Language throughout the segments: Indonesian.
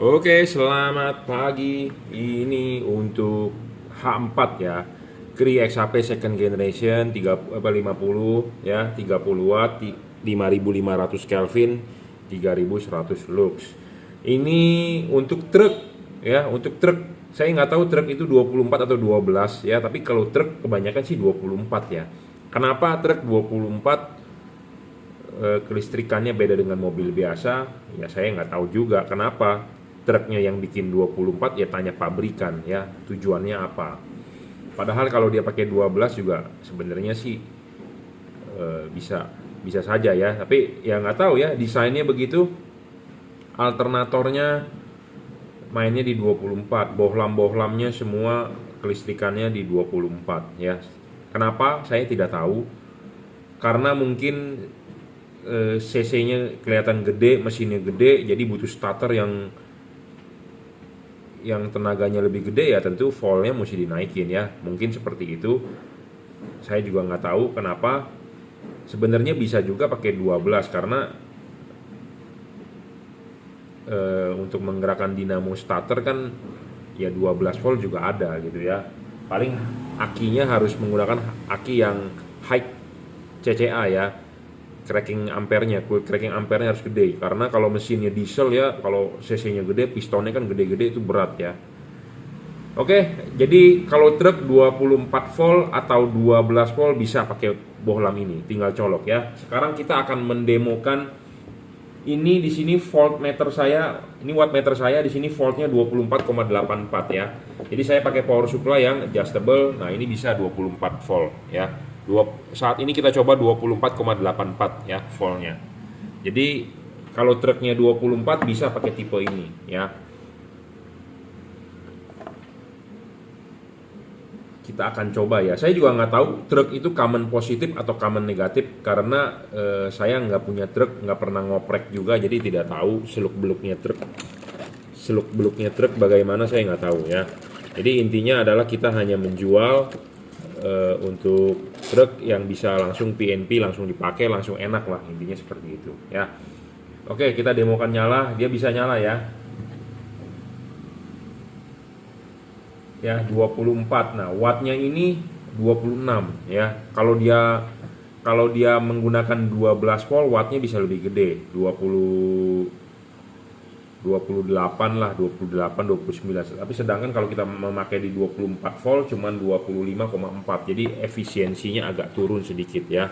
Oke, selamat pagi. Ini untuk H4 ya. Cri XHP second generation 50 ya, 30 watt, 5500 Kelvin, 3100 lux. Ini untuk truk ya, untuk truk. Saya nggak tahu truk itu 24 atau 12 ya, tapi kalau truk kebanyakan sih 24 ya. Kenapa truk 24? Kelistrikannya beda dengan mobil biasa, ya saya nggak tahu juga kenapa truknya yang bikin 24, ya tanya pabrikan ya tujuannya apa. Padahal kalau dia pakai 12 juga sebenarnya sih bisa bisa saja ya, tapi ya nggak tahu ya, desainnya begitu. Alternatornya mainnya di 24, bohlam-bohlamnya semua kelistrikannya di 24 ya. Kenapa saya tidak tahu, karena mungkin cc-nya kelihatan gede, mesinnya gede, jadi butuh starter yang tenaganya lebih gede, ya tentu voltnya mesti dinaikin ya, mungkin seperti itu. Saya juga nggak tahu kenapa. Sebenarnya bisa juga pakai 12 karena untuk menggerakkan dinamo starter kan ya 12 volt juga ada gitu ya. Paling akinya harus menggunakan aki yang high CCA ya, cracking ampernya harus gede, karena kalau mesinnya diesel ya, kalau cc-nya gede, pistonnya kan gede-gede, itu berat ya. Oke, jadi kalau truk 24 volt atau 12 volt bisa pakai bohlam ini, tinggal colok ya. Sekarang kita akan mendemokan ini. Di sini voltmeter saya, ini wattmeter saya, di sini voltnya 24,84 ya. Jadi saya pakai power supply yang adjustable. Nah, ini bisa 24 volt ya. Saat ini kita coba 24,84 ya voltnya. Jadi kalau truknya 24 bisa pakai tipe ini ya. Kita akan coba ya. Saya juga nggak tahu truk itu common positif atau common negatif, karena saya nggak punya truk, nggak pernah ngoprek juga, jadi tidak tahu seluk beluknya truk bagaimana, saya nggak tahu ya. Jadi intinya adalah kita hanya menjual untuk truk yang bisa langsung PNP, langsung dipakai, langsung enak lah, intinya seperti itu ya. Oke, kita demokan nyala, dia bisa nyala ya. Ya, 24. Nah, wattnya ini 26 ya. Kalau dia menggunakan 12 volt, wattnya bisa lebih gede, 28 lah, 28, 29. Tapi sedangkan kalau kita memakai di 24 volt cuman 25,4. Jadi efisiensinya agak turun sedikit ya.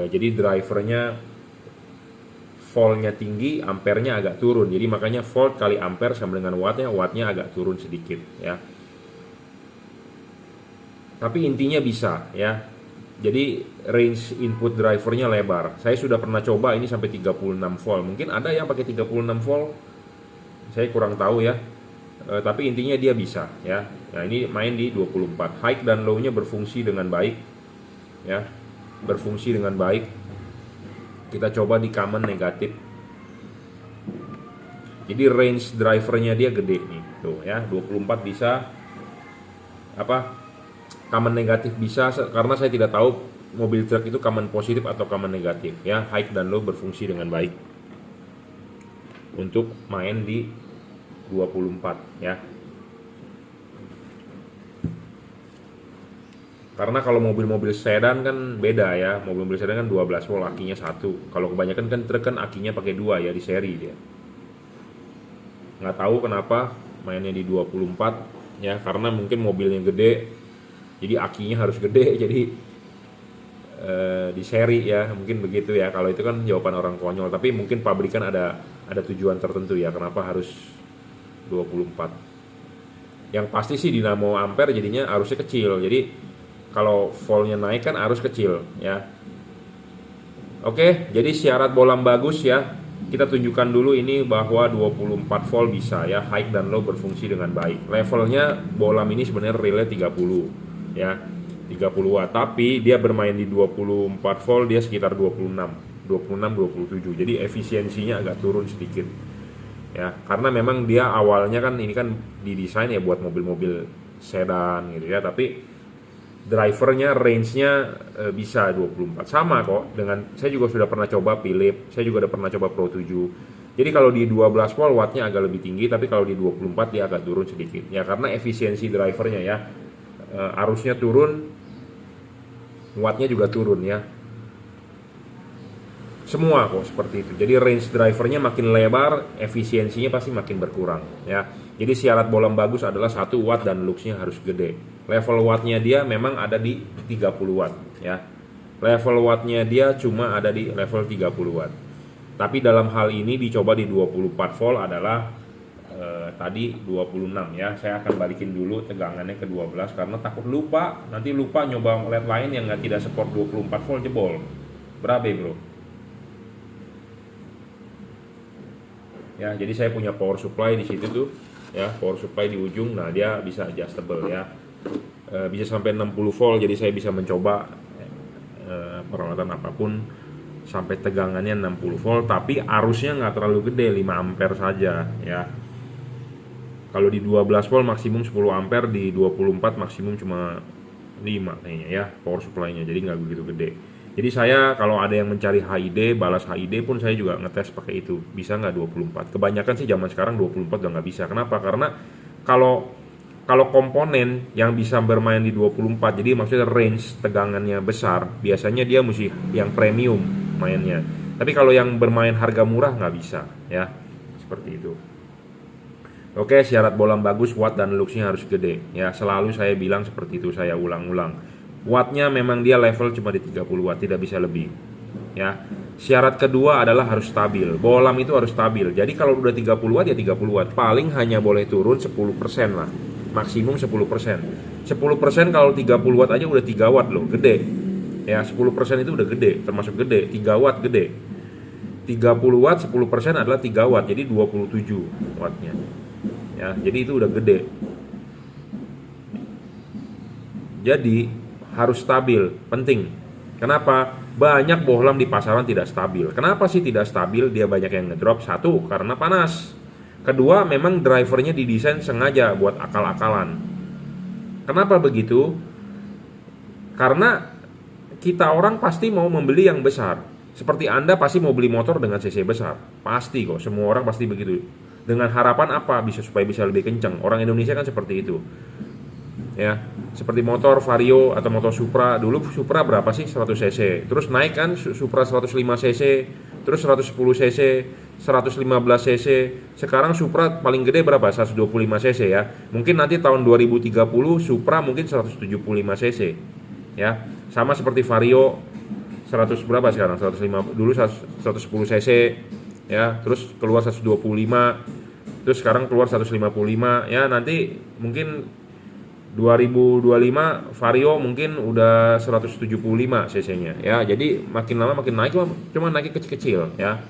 Jadi drivernya voltnya tinggi, ampernya agak turun. Jadi makanya volt kali ampere sama dengan wattnya agak turun sedikit ya. Tapi intinya bisa ya. Jadi range input drivernya lebar. Saya sudah pernah coba ini sampai 36 volt. Mungkin ada yang pakai 36 volt. Saya kurang tahu ya. Tapi intinya dia bisa ya. Nah, ini main di 24. High dan low-nya berfungsi dengan baik ya. Berfungsi dengan baik. Kita coba di common negatif. Jadi range drivernya dia gede nih. Tuh ya, 24 bisa. Common negatif bisa, karena saya tidak tahu mobil truk itu common positif atau common negatif ya. High dan low berfungsi dengan baik untuk main di 24 ya. Karena kalau mobil-mobil sedan kan beda ya. Mobil-mobil sedan kan 12 volt, akinya satu. Kalau kebanyakan kan truk kan akinya pakai dua ya, di seri dia. Nggak tahu kenapa mainnya di 24 ya, karena mungkin mobilnya gede, jadi akinya harus gede, jadi di seri ya, mungkin begitu ya. Kalau itu kan jawaban orang konyol, tapi mungkin pabrikan ada tujuan tertentu ya kenapa harus 24. Yang pasti sih dinamo ampere jadinya arusnya kecil, jadi kalau voltnya naik kan arus kecil ya. Oke, jadi syarat bohlam bagus ya. Kita tunjukkan dulu ini bahwa 24 volt bisa ya, high dan low berfungsi dengan baik. Levelnya bohlam ini sebenarnya relay 30 ya, 30 watt, tapi dia bermain di 24 volt, dia sekitar 26 27. Jadi efisiensinya agak turun sedikit ya, karena memang dia awalnya kan ini kan didesain ya buat mobil-mobil sedan gitu ya. Tapi drivernya range-nya bisa 24, sama kok dengan saya juga sudah pernah coba Philip, saya juga udah pernah coba Pro 7. Jadi kalau di 12 volt wattnya agak lebih tinggi, tapi kalau di 24 dia agak turun sedikit. Ya karena efisiensi drivernya ya. Arusnya turun, wattnya juga turun ya. Semua kok seperti itu. Jadi range drivernya makin lebar, efisiensinya pasti makin berkurang ya. Jadi syarat bohlam bagus adalah 1 watt dan luxnya harus gede. Level wattnya dia memang ada di 30 watt ya. Level wattnya dia cuma ada di level 30 watt. Tapi dalam hal ini dicoba di 24 volt adalah tadi 26 ya. Saya akan balikin dulu tegangannya ke 12 karena takut lupa. Nanti lupa nyoba LED lain yang tidak support 24 volt jebol. Berabe bro. Ya, jadi saya punya power supply di situ tuh ya, power supply di ujung. Nah, dia bisa adjustable ya. Bisa sampai 60 volt, jadi saya bisa mencoba peralatan apapun sampai tegangannya 60 volt, tapi arusnya nggak terlalu gede, 5 ampere saja ya. Kalau di 12 volt maksimum 10 ampere, di 24 maksimum cuma 5 kayaknya ya power supply-nya, jadi nggak begitu gede. Jadi saya kalau ada yang mencari HID, balas HID pun saya juga ngetes pakai itu. Bisa nggak 24? Kebanyakan sih zaman sekarang 24 udah nggak bisa. Kenapa? Karena kalau komponen yang bisa bermain di 24, jadi maksudnya range tegangannya besar, biasanya dia mesti yang premium mainnya. Tapi kalau yang bermain harga murah nggak bisa ya. Seperti itu. Oke, syarat bohlam bagus, watt dan luxnya harus gede ya. Selalu saya bilang seperti itu, saya ulang-ulang. Wattnya memang dia level cuma di 30 watt, tidak bisa lebih ya. Syarat kedua adalah harus stabil. Bohlam itu harus stabil. Jadi kalau udah 30 watt ya 30 watt. Paling hanya boleh turun 10% lah. Maksimum 10%. 10% kalau 30 watt aja udah 3 watt loh, gede. Ya, 10% itu udah gede, termasuk gede. 3 watt gede. 30 watt 10% adalah 3 watt, jadi 27 wattnya. Ya, jadi itu udah gede. Jadi harus stabil, penting. Kenapa? Banyak bohlam di pasaran tidak stabil. Kenapa sih tidak stabil? Dia banyak yang ngedrop. 1, karena panas. Kedua, memang drivernya didesain sengaja buat akal-akalan. Kenapa begitu? Karena kita orang pasti mau membeli yang besar. Seperti Anda pasti mau beli motor dengan cc besar. Pasti kok, semua orang pasti begitu. Dengan harapan apa? Supaya bisa lebih kencang. Orang Indonesia kan seperti itu. Ya, seperti motor Vario atau motor Supra. Dulu Supra berapa sih? 100 cc. Terus naik kan Supra 105 cc, terus 110 cc, 115 cc. Sekarang Supra paling gede berapa? 125 cc ya. Mungkin nanti tahun 2030 Supra mungkin 175 cc. Ya, sama seperti Vario 100 berapa sekarang? 105, dulu 110 cc ya, terus keluar 125. Terus sekarang keluar 155 ya, nanti mungkin 2025 Vario mungkin udah 175 cc-nya ya. Jadi makin lama makin naik, cuma naik kecil-kecil ya.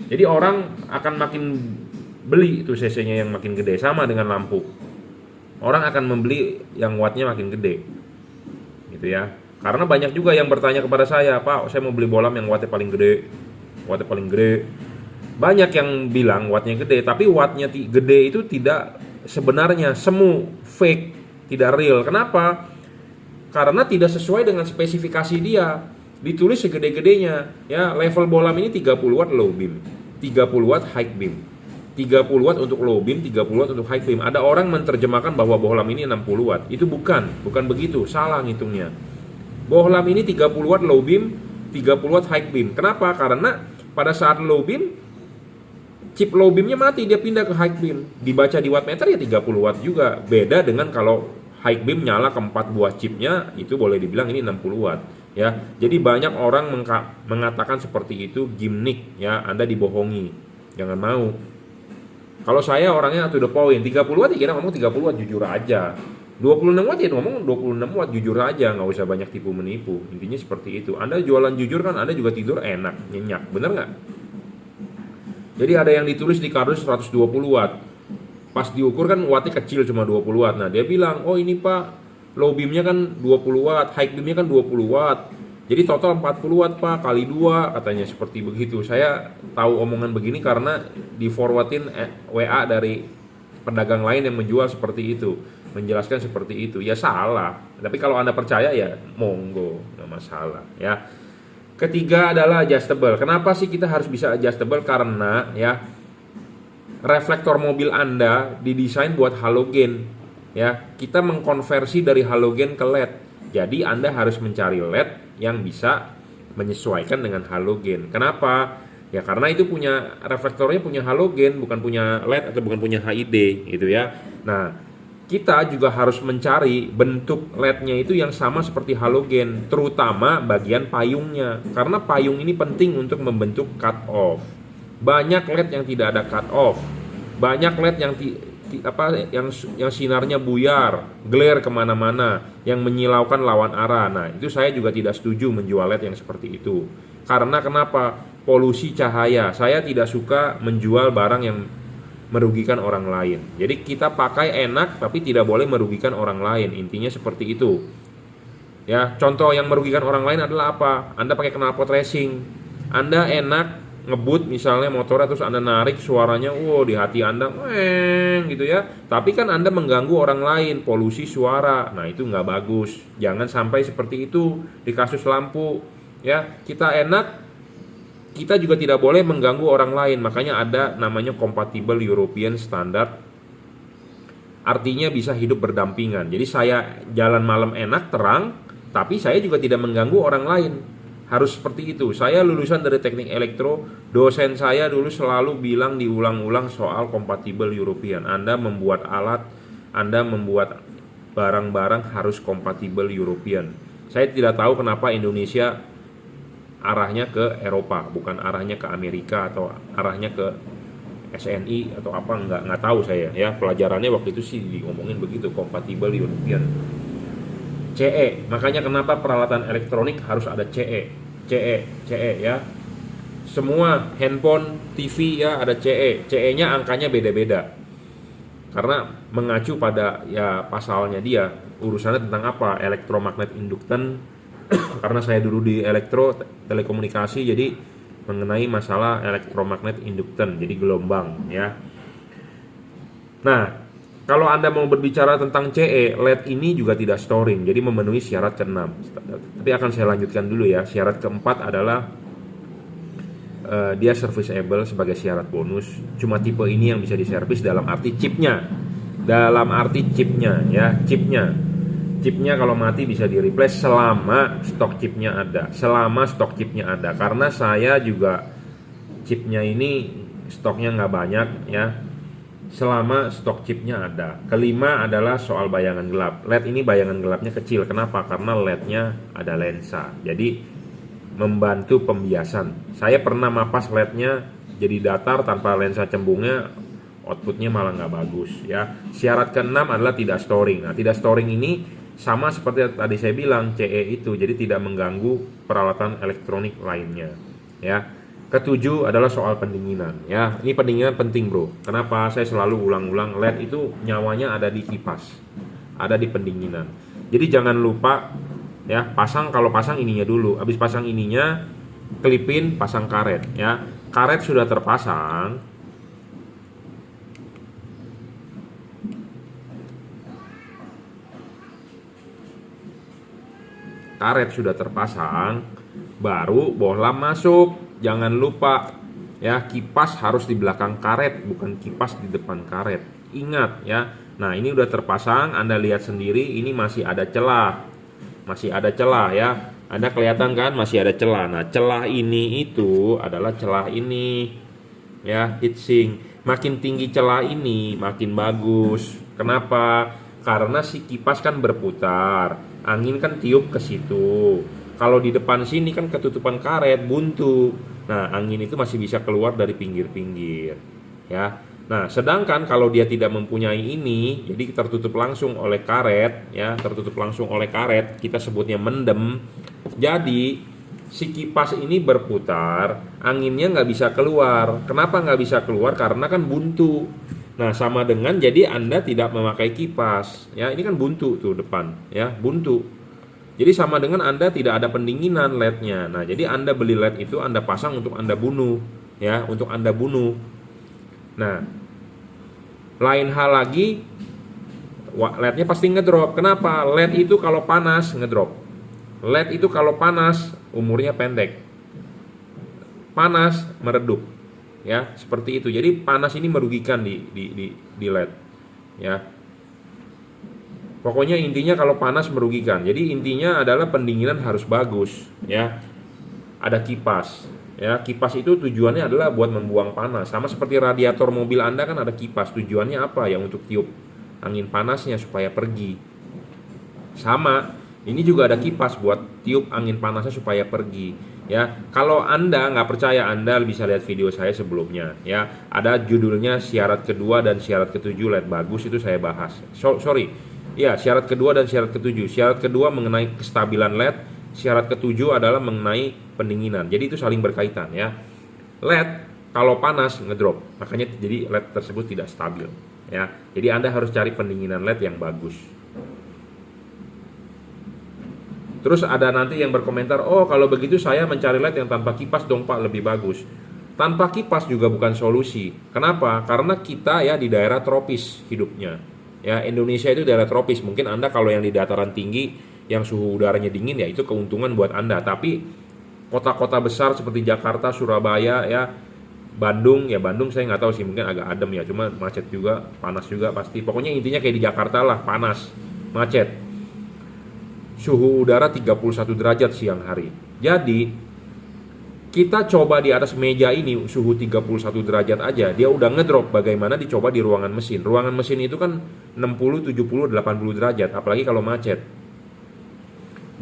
Jadi orang akan makin beli itu cc-nya yang makin gede. Sama dengan lampu. Orang akan membeli yang wattnya makin gede. Gitu ya. Karena banyak juga yang bertanya kepada saya, "Pak, saya mau beli bohlam yang wattnya paling gede." Wattnya paling gede. Banyak yang bilang wattnya gede, tapi wattnya gede itu tidak sebenarnya semu, fake. Tidak real. Kenapa? Karena tidak sesuai dengan spesifikasi dia. Ditulis segede-gedenya. Ya, level bohlam ini 30 watt low beam, 30 watt high beam. 30 watt untuk low beam, 30 watt untuk high beam. Ada orang menerjemahkan bahwa bohlam ini 60 watt. Itu bukan begitu. Salah ngitungnya. Bohlam ini 30 watt low beam, 30 watt high beam. Kenapa? Karena pada saat low beam, chip low beamnya mati, dia pindah ke high beam. Dibaca di wattmeter ya 30 watt juga. Beda dengan kalau high beam nyala ke 4 buah chipnya, itu boleh dibilang ini 60 watt ya. Jadi banyak orang mengatakan seperti itu gimmick ya. Anda dibohongi. Jangan mau. Kalau saya orangnya to the point, 30 watt ya kira ngomong 30 watt jujur aja. 26 watt ya ngomong 26 watt jujur aja, nggak usah banyak tipu menipu. Intinya seperti itu. Anda jualan jujur kan, Anda juga tidur enak, nyenyak. Bener nggak? Jadi ada yang ditulis di kardus 120 watt. Pas diukur kan wattnya kecil cuma 20 watt. Nah dia bilang, "Oh ini Pak, low beamnya kan 20 watt, high beamnya kan 20 watt. Jadi total 40 watt Pak, kali 2," katanya seperti begitu. Saya tahu omongan begini karena di forwardin WA dari pedagang lain yang menjual seperti itu. Menjelaskan seperti itu. Ya salah. Tapi kalau Anda percaya ya monggo, nggak masalah ya. Ketiga adalah adjustable. Kenapa sih kita harus bisa adjustable? Karena ya reflektor mobil Anda didesain buat halogen. Ya, kita mengkonversi dari halogen ke LED. Jadi Anda harus mencari LED yang bisa menyesuaikan dengan halogen. Kenapa? Ya karena itu punya reflektornya punya halogen, bukan punya LED atau bukan punya HID gitu ya. Nah, kita juga harus mencari bentuk LED-nya itu yang sama seperti halogen, terutama bagian payungnya. Karena payung ini penting untuk membentuk cut off. Banyak LED yang tidak ada cut off. Banyak LED yang sinarnya buyar, glare kemana-mana, yang menyilaukan lawan arah. Nah, itu saya juga tidak setuju menjual LED yang seperti itu. Karena kenapa? Polusi cahaya. Saya tidak suka menjual barang yang merugikan orang lain. Jadi kita pakai enak tapi tidak boleh merugikan orang lain. Intinya seperti itu. Ya, contoh yang merugikan orang lain adalah apa? Anda pakai knalpot racing. Anda enak ngebut misalnya motornya, terus Anda narik, suaranya di hati Anda gitu ya. Tapi kan Anda mengganggu orang lain, polusi suara. Nah, itu nggak bagus. Jangan sampai seperti itu di kasus lampu. Ya, kita enak, kita juga tidak boleh mengganggu orang lain. Makanya ada namanya Compatible European Standard. Artinya bisa hidup berdampingan. Jadi saya jalan malam enak, terang, tapi saya juga tidak mengganggu orang lain. Harus seperti itu. Saya lulusan dari teknik elektro. Dosen saya dulu selalu bilang diulang-ulang soal Compatible European. Anda membuat alat, Anda membuat barang-barang harus Compatible European. Saya tidak tahu kenapa Indonesia arahnya ke Eropa, bukan arahnya ke Amerika atau arahnya ke SNI atau apa, nggak tahu saya ya. Pelajarannya waktu itu sih diomongin begitu, Compatible European. CE, makanya kenapa peralatan elektronik harus ada CE ya. Semua handphone, TV ya ada CE. CE-nya angkanya beda-beda. Karena mengacu pada ya pasalnya dia, urusannya tentang apa? Elektromagnet induktan. Karena saya dulu di elektro telekomunikasi, jadi mengenai masalah elektromagnet induktan, jadi gelombang ya. Nah, kalau Anda mau berbicara tentang CE, LED ini juga tidak storing, jadi memenuhi syarat ke-6. Tapi akan saya lanjutkan dulu ya. Syarat ke-4 adalah dia serviceable sebagai syarat bonus. Cuma tipe ini yang bisa diservis dalam arti chipnya. Dalam arti chipnya ya, chipnya. Chipnya kalau mati bisa di-replace selama stok chipnya ada. Selama stok chipnya ada. Karena saya juga chipnya ini stoknya nggak banyak ya. Selama stok chipnya ada. Kelima adalah soal bayangan gelap. LED ini bayangan gelapnya kecil. Kenapa? Karena LED-nya ada lensa. Jadi membantu pembiasan. Saya pernah mapas LED-nya jadi datar tanpa lensa cembungnya, outputnya malah nggak bagus ya. Syarat ke-6 adalah tidak storing. Nah, tidak storing ini sama seperti tadi saya bilang CE itu, jadi tidak mengganggu peralatan elektronik lainnya ya. Ketujuh adalah soal pendinginan ya. Ini pendinginan penting bro. Kenapa? Saya selalu ulang-ulang, LED itu nyawanya ada di kipas, ada di pendinginan. Jadi jangan lupa ya, kalau pasang ininya dulu. Habis pasang ininya, kelipin, pasang karet ya. Karet sudah terpasang, baru bohlam masuk. Jangan lupa ya, kipas harus di belakang karet, bukan kipas di depan karet. Ingat ya. Nah, ini udah terpasang, Anda lihat sendiri ini masih ada celah. Masih ada celah ya. Anda kelihatan kan masih ada celah. Nah, celah ini itu adalah celah ini ya, heatsink. Makin tinggi celah ini makin bagus. Kenapa? Karena si kipas kan berputar, angin kan tiup ke situ. Kalau di depan sini kan ketutupan karet, buntu. Nah, angin itu masih bisa keluar dari pinggir-pinggir ya. Nah, sedangkan kalau dia tidak mempunyai ini, jadi tertutup langsung oleh karet ya, kita sebutnya mendem. Jadi si kipas ini berputar, anginnya nggak bisa keluar. Kenapa nggak bisa keluar? Karena kan buntu. Nah, sama dengan jadi Anda tidak memakai kipas ya, ini kan buntu tuh depan ya, buntu. Jadi sama dengan Anda tidak ada pendinginan LED-nya. Nah, jadi Anda beli LED itu Anda pasang untuk Anda bunuh ya, untuk Anda bunuh. Nah, lain hal lagi, LED-nya pasti ngedrop. Kenapa? LED itu kalau panas ngedrop. LED itu kalau panas umurnya pendek. Panas meredup. ya, seperti itu. Jadi panas ini merugikan di LED, ya. Pokoknya intinya kalau panas merugikan. Jadi intinya adalah pendinginan harus bagus, ya. Ada kipas, ya. Kipas itu tujuannya adalah buat membuang panas. Sama seperti radiator mobil Anda kan ada kipas. Tujuannya apa? Ya untuk tiup angin panasnya supaya pergi. Sama, ini juga ada kipas buat tiup angin panasnya supaya pergi, ya. Kalau Anda nggak percaya, Anda bisa lihat video saya sebelumnya, ya. Ada judulnya syarat kedua dan syarat ketujuh LED bagus, itu saya bahas. Ya, syarat kedua dan syarat ketujuh. Syarat kedua mengenai kestabilan LED, syarat ketujuh adalah mengenai pendinginan. Jadi itu saling berkaitan, ya. LED kalau panas ngedrop, makanya jadi LED tersebut tidak stabil, ya. Jadi Anda harus cari pendinginan LED yang bagus. Terus ada nanti yang berkomentar, oh kalau begitu saya mencari LED yang tanpa kipas dong Pak, lebih bagus. Tanpa kipas juga bukan solusi. Kenapa? Karena kita ya di daerah tropis hidupnya. Ya, Indonesia itu daerah tropis. Mungkin Anda kalau yang di dataran tinggi yang suhu udaranya dingin ya itu keuntungan buat Anda. Tapi kota-kota besar seperti Jakarta, Surabaya, ya Bandung saya nggak tahu sih, mungkin agak adem ya, cuma macet juga, panas juga pasti. Pokoknya intinya kayak di Jakarta lah, panas, macet. Suhu udara 31 derajat siang hari. Jadi kita coba di atas meja ini suhu 31 derajat aja, dia udah ngedrop. Bagaimana dicoba di ruangan mesin? Ruangan mesin itu kan 60, 70, 80 derajat, apalagi kalau macet.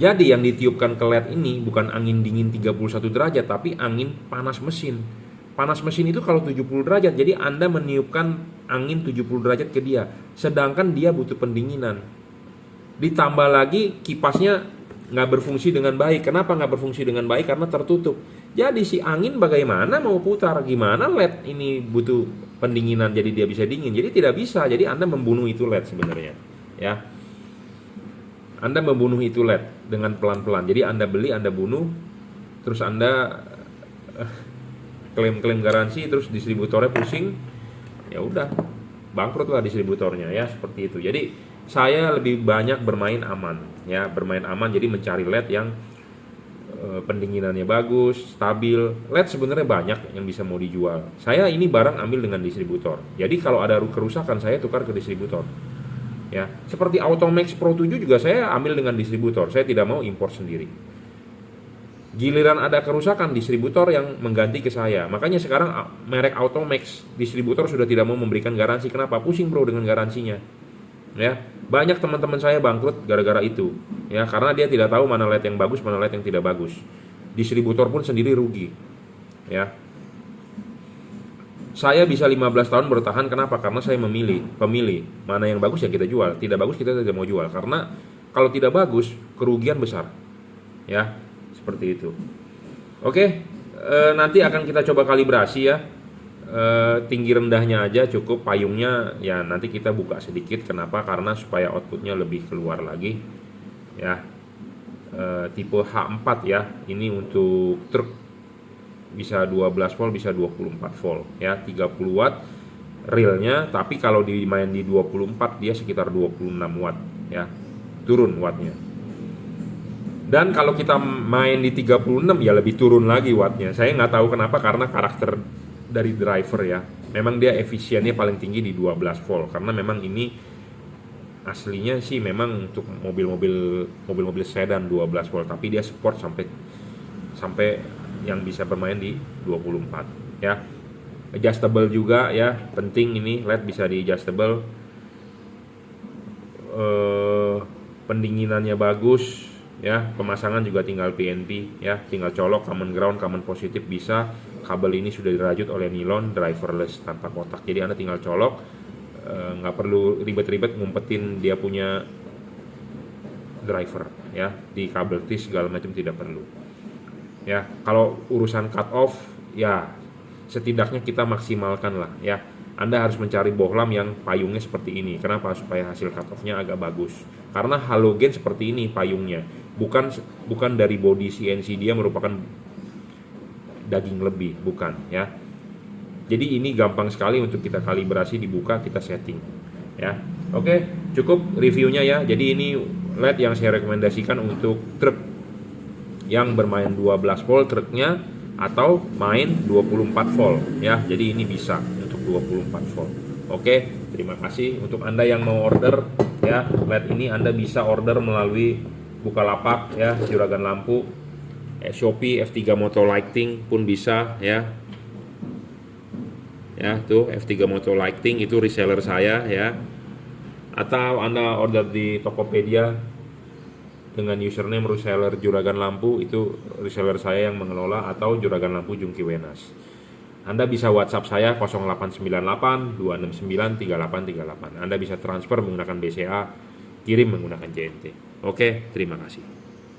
Jadi yang ditiupkan ke LED ini bukan angin dingin 31 derajat, tapi angin panas mesin. Panas mesin itu kalau 70 derajat, jadi Anda meniupkan angin 70 derajat ke dia. Sedangkan dia butuh pendinginan. Ditambah lagi kipasnya nggak berfungsi dengan baik. Kenapa nggak berfungsi dengan baik? Karena tertutup. Jadi si angin bagaimana mau putar? Gimana LED ini butuh pendinginan jadi dia bisa dingin? Jadi tidak bisa. Jadi Anda membunuh itu LED sebenarnya, ya. Anda membunuh itu LED dengan pelan-pelan. Jadi Anda beli, Anda bunuh, terus Anda klaim garansi, terus distributornya pusing, ya udah bangkrut lah distributornya, ya seperti itu. Jadi saya lebih banyak bermain aman, ya bermain aman. Jadi mencari LED yang pendinginannya bagus, stabil. LED sebenarnya banyak yang bisa mau dijual. Saya ini barang ambil dengan distributor. Jadi kalau ada kerusakan saya tukar ke distributor. Ya, seperti Automax Pro 7 juga saya ambil dengan distributor. Saya tidak mau impor sendiri. Giliran ada kerusakan, distributor yang mengganti ke saya. Makanya sekarang merek Automax distributor sudah tidak mau memberikan garansi. Kenapa? Pusing bro dengan garansinya. Ya, banyak teman-teman saya bangkrut gara-gara itu, ya karena dia tidak tahu mana LED yang bagus, mana LED yang tidak bagus. Distributor pun sendiri rugi, ya. Saya bisa 15 tahun bertahan, kenapa? Karena saya pemilih mana yang bagus ya kita jual, tidak bagus kita tidak mau jual, karena kalau tidak bagus kerugian besar, ya seperti itu. Oke, nanti akan kita coba kalibrasi ya. Tinggi rendahnya aja cukup, payungnya ya nanti kita buka sedikit. Kenapa? Karena supaya outputnya lebih keluar lagi, ya. Tipe H4 ya, ini untuk truk bisa 12 volt, bisa 24 volt ya, 30 watt realnya. Tapi kalau dimain di 24 dia sekitar 26 watt ya, turun wattnya. Dan kalau kita main di 36 ya lebih turun lagi wattnya. Saya nggak tahu kenapa, karena karakter dari driver ya, memang dia efisiennya paling tinggi di 12 volt, karena memang ini aslinya sih memang untuk mobil-mobil sedan 12 volt, tapi dia support sampai yang bisa bermain di 24 ya. Adjustable juga ya, penting ini LED bisa di adjustable. Pendinginannya bagus ya, pemasangan juga tinggal PNP ya, tinggal colok common ground, common positif bisa. Kabel ini sudah dirajut oleh nilon, driverless tanpa kotak, jadi Anda tinggal colok, nggak perlu ribet-ribet ngumpetin dia punya driver ya, di kabel T segala macam tidak perlu ya. Kalau urusan cut off ya setidaknya kita maksimalkan lah ya. Anda harus mencari bohlam yang payungnya seperti ini. Kenapa? Supaya hasil cut off-nya agak bagus, karena halogen seperti ini payungnya, bukan dari body CNC, dia merupakan daging lebih, bukan ya. Jadi ini gampang sekali untuk kita kalibrasi, dibuka, kita setting ya. Oke, cukup reviewnya ya. Jadi ini LED yang saya rekomendasikan untuk truk yang bermain 12 volt truknya, atau main 24 volt ya. Jadi ini bisa untuk 24 volt. Oke, terima kasih untuk Anda yang mau order ya. LED ini Anda bisa order melalui Bukalapak ya, Juragan Lampu, Shopee, F3 Moto Lighting pun bisa ya. Ya, tuh F3 Moto Lighting itu reseller saya ya. Atau Anda order di Tokopedia dengan username reseller Juragan Lampu, itu reseller saya yang mengelola, atau Juragan Lampu Jungki Wenas. Anda bisa WhatsApp saya 0898 269 3838. Anda bisa transfer menggunakan BCA, kirim menggunakan JNT. Oke, terima kasih.